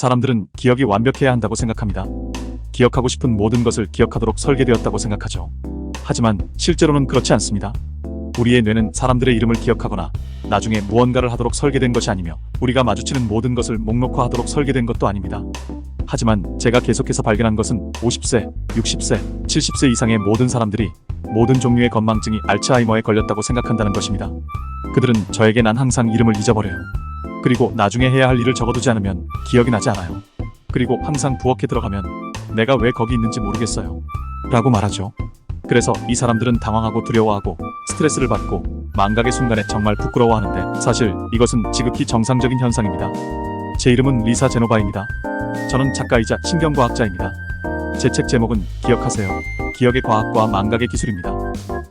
사람들은 기억이 완벽해야 한다고 생각합니다. 기억하고 싶은 모든 것을 기억하도록 설계되었다고 생각하죠. 하지만 실제로는 그렇지 않습니다. 우리의 뇌는 사람들의 이름을 기억하거나 나중에 무언가를 하도록 설계된 것이 아니며 우리가 마주치는 모든 것을 목록화하도록 설계된 것도 아닙니다. 하지만 제가 계속해서 발견한 것은 50세, 60세, 70세 이상의 모든 사람들이 모든 종류의 건망증이 알츠하이머에 걸렸다고 생각한다는 것입니다. 그들은 저에게 난 항상 이름을 잊어버려요. 그리고 나중에 해야 할 일을 적어두지 않으면 기억이 나지 않아요. 그리고 항상 부엌에 들어가면 내가 왜 거기 있는지 모르겠어요 라고 말하죠. 그래서 이 사람들은 당황하고 두려워하고 스트레스를 받고 망각의 순간에 정말 부끄러워하는데 사실 이것은 지극히 정상적인 현상입니다. 제 이름은 리사 제노바입니다. 저는 작가이자 신경과학자입니다. 제 책 제목은 기억하세요. 기억의 과학과 망각의 기술입니다.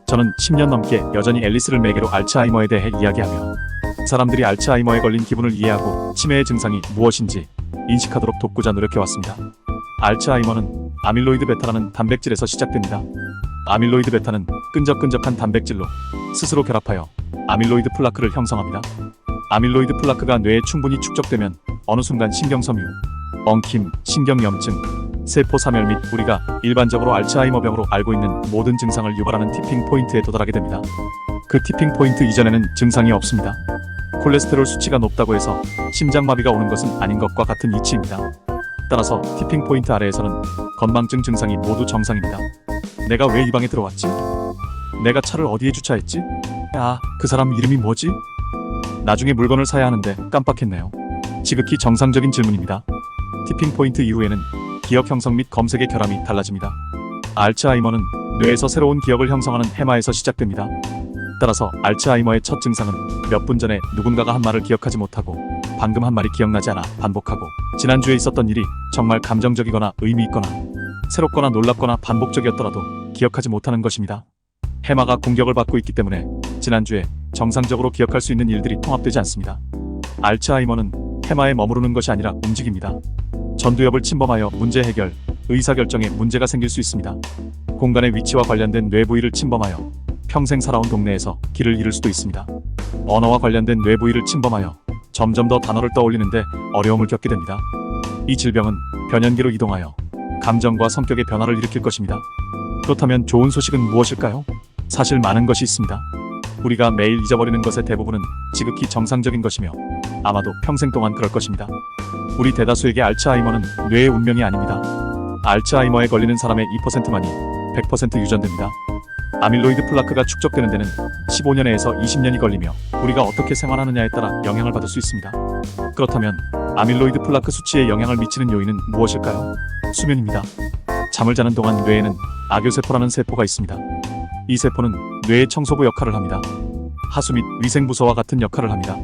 저는 10년 넘게 여전히 앨리스를 매개로 알츠하이머에 대해 이야기하며 사람들이 알츠하이머에 걸린 기분을 이해하고 치매의 증상이 무엇인지 인식하도록 돕고자 노력해왔습니다. 알츠하이머는 아밀로이드 베타라는 단백질에서 시작됩니다. 아밀로이드 베타는 끈적끈적한 단백질로 스스로 결합하여 아밀로이드 플라크를 형성합니다. 아밀로이드 플라크가 뇌에 충분히 축적되면 어느 순간 신경섬유, 엉킴, 신경염증, 세포 사멸 및 우리가 일반적으로 알츠하이머병으로 알고 있는 모든 증상을 유발하는 티핑 포인트에 도달하게 됩니다. 그 티핑 포인트 이전에는 증상이 없습니다. 콜레스테롤 수치가 높다고 해서 심장마비가 오는 것은 아닌 것과 같은 이치입니다. 따라서 티핑 포인트 아래에서는 건망증 증상이 모두 정상입니다. 내가 왜 이 방에 들어왔지? 내가 차를 어디에 주차했지? 아, 그 사람 이름이 뭐지? 나중에 물건을 사야 하는데 깜빡했네요. 지극히 정상적인 질문입니다. 티핑 포인트 이후에는 기억 형성 및 검색의 결함이 달라집니다. 알츠하이머는 뇌에서 새로운 기억을 형성하는 해마에서 시작됩니다. 따라서 알츠하이머의 첫 증상은 몇 분 전에 누군가가 한 말을 기억하지 못하고 방금 한 말이 기억나지 않아 반복하고 지난주에 있었던 일이 정말 감정적이거나 의미 있거나 새롭거나 놀랍거나 반복적이었더라도 기억하지 못하는 것입니다. 해마가 공격을 받고 있기 때문에 지난주에 정상적으로 기억할 수 있는 일들이 통합되지 않습니다. 알츠하이머는 해마에 머무르는 것이 아니라 움직입니다. 전두엽을 침범하여 문제 해결, 의사결정에 문제가 생길 수 있습니다. 공간의 위치와 관련된 뇌 부위를 침범하여 평생 살아온 동네에서 길을 잃을 수도 있습니다. 언어와 관련된 뇌 부위를 침범하여 점점 더 단어를 떠올리는데 어려움을 겪게 됩니다. 이 질병은 변연기로 이동하여 감정과 성격의 변화를 일으킬 것입니다. 그렇다면 좋은 소식은 무엇일까요? 사실 많은 것이 있습니다. 우리가 매일 잊어버리는 것의 대부분은 지극히 정상적인 것이며 아마도 평생 동안 그럴 것입니다. 우리 대다수에게 알츠하이머는 뇌의 운명이 아닙니다. 알츠하이머에 걸리는 사람의 2%만이 100% 유전됩니다. 아밀로이드 플라크가 축적되는 데는 15년에서 20년이 걸리며 우리가 어떻게 생활하느냐에 따라 영향을 받을 수 있습니다. 그렇다면 아밀로이드 플라크 수치에 영향을 미치는 요인은 무엇일까요? 수면입니다. 잠을 자는 동안 뇌에는 아교세포라는 세포가 있습니다. 이 세포는 뇌의 청소부 역할을 합니다. 하수 및 위생부서와 같은 역할을 합니다.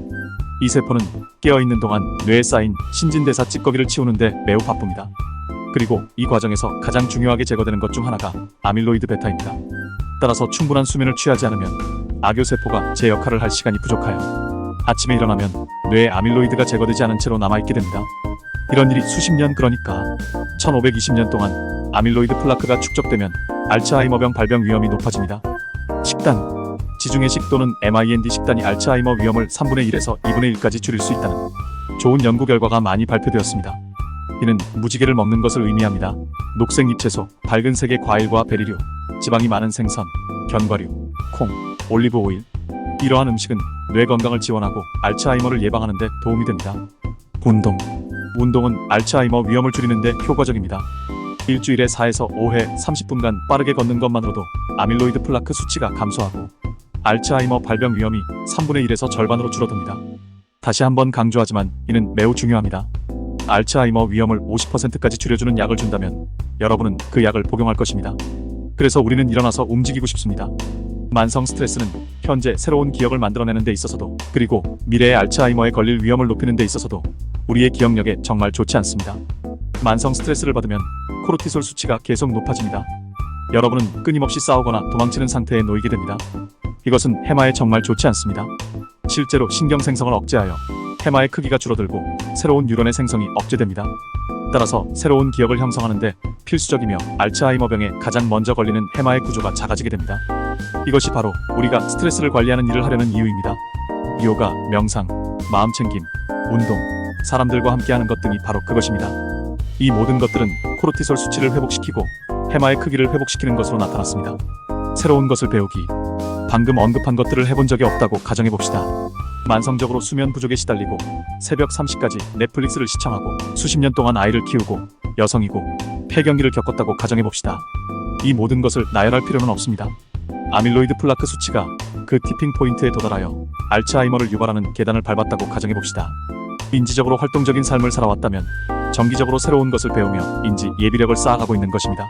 이 세포는 깨어있는 동안 뇌에 쌓인 신진대사 찌꺼기를 치우는데 매우 바쁩니다. 그리고 이 과정에서 가장 중요하게 제거되는 것 중 하나가 아밀로이드 베타입니다. 따라서 충분한 수면을 취하지 않으면 아교세포가 제 역할을 할 시간이 부족하여 아침에 일어나면 뇌에 아밀로이드가 제거되지 않은 채로 남아있게 됩니다. 이런 일이 수십 년, 그러니까 1520년 동안 아밀로이드 플라크가 축적되면 알츠하이머병 발병 위험이 높아집니다. 식단, 지중해식 또는 MIND 식단이 알츠하이머 위험을 3분의 1에서 2분의 1까지 줄일 수 있다는 좋은 연구 결과가 많이 발표되었습니다. 이는 무지개를 먹는 것을 의미합니다. 녹색 잎채소, 밝은 색의 과일과 베리류, 지방이 많은 생선, 견과류, 콩, 올리브 오일. 이러한 음식은 뇌 건강을 지원하고 알츠하이머를 예방하는 데 도움이 됩니다. 운동은 알츠하이머 위험을 줄이는 데 효과적입니다. 일주일에 4에서 5회 30분간 빠르게 걷는 것만으로도 아밀로이드 플라크 수치가 감소하고 알츠하이머 발병 위험이 3분의 1에서 절반으로 줄어듭니다. 다시 한번 강조하지만 이는 매우 중요합니다. 알츠하이머 위험을 50%까지 줄여주는 약을 준다면 여러분은 그 약을 복용할 것입니다. 그래서 우리는 일어나서 움직이고 싶습니다. 만성 스트레스는 현재 새로운 기억을 만들어내는 데 있어서도 그리고 미래의 알츠하이머에 걸릴 위험을 높이는 데 있어서도 우리의 기억력에 정말 좋지 않습니다. 만성 스트레스를 받으면 코르티솔 수치가 계속 높아집니다. 여러분은 끊임없이 싸우거나 도망치는 상태에 놓이게 됩니다. 이것은 해마에 정말 좋지 않습니다. 실제로 신경 생성을 억제하여 해마의 크기가 줄어들고 새로운 뉴런의 생성이 억제됩니다. 따라서 새로운 기억을 형성하는데 필수적이며 알츠하이머병에 가장 먼저 걸리는 해마의 구조가 작아지게 됩니다. 이것이 바로 우리가 스트레스를 관리하는 일을 하려는 이유입니다. 요가, 명상, 마음챙김, 운동, 사람들과 함께하는 것 등이 바로 그것입니다. 이 모든 것들은 코르티솔 수치를 회복시키고 해마의 크기를 회복시키는 것으로 나타났습니다. 새로운 것을 배우기. 방금 언급한 것들을 해본 적이 없다고 가정해봅시다. 만성적으로 수면 부족에 시달리고 새벽 3시까지 넷플릭스를 시청하고 수십 년 동안 아이를 키우고 여성이고 폐경기를 겪었다고 가정해봅시다. 이 모든 것을 나열할 필요는 없습니다. 아밀로이드 플라크 수치가 그 티핑 포인트에 도달하여 알츠하이머를 유발하는 계단을 밟았다고 가정해봅시다. 인지적으로 활동적인 삶을 살아왔다면 정기적으로 새로운 것을 배우며 인지 예비력을 쌓아가고 있는 것입니다.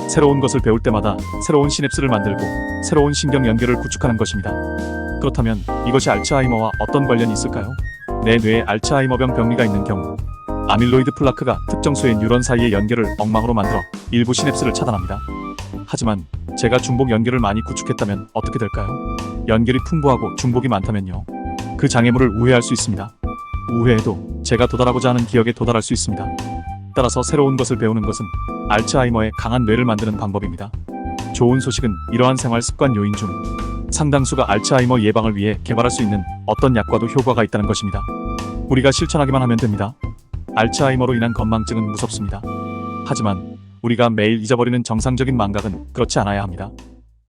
새로운 것을 배울 때마다 새로운 시냅스를 만들고 새로운 신경 연결을 구축하는 것입니다. 그렇다면 이것이 알츠하이머와 어떤 관련이 있을까요? 내 뇌에 알츠하이머병 병리가 있는 경우 아밀로이드 플라크가 특정 수의 뉴런 사이의 연결을 엉망으로 만들어 일부 시냅스를 차단합니다. 하지만 제가 중복 연결을 많이 구축했다면 어떻게 될까요? 연결이 풍부하고 중복이 많다면요. 그 장애물을 우회할 수 있습니다. 우회해도 제가 도달하고자 하는 기억에 도달할 수 있습니다. 따라서 새로운 것을 배우는 것은 알츠하이머의 강한 뇌를 만드는 방법입니다. 좋은 소식은 이러한 생활 습관 요인 중 상당수가 알츠하이머 예방을 위해 개발할 수 있는 어떤 약과도 효과가 있다는 것입니다. 우리가 실천하기만 하면 됩니다. 알츠하이머로 인한 건망증은 무섭습니다. 하지만 우리가 매일 잊어버리는 정상적인 망각은 그렇지 않아야 합니다.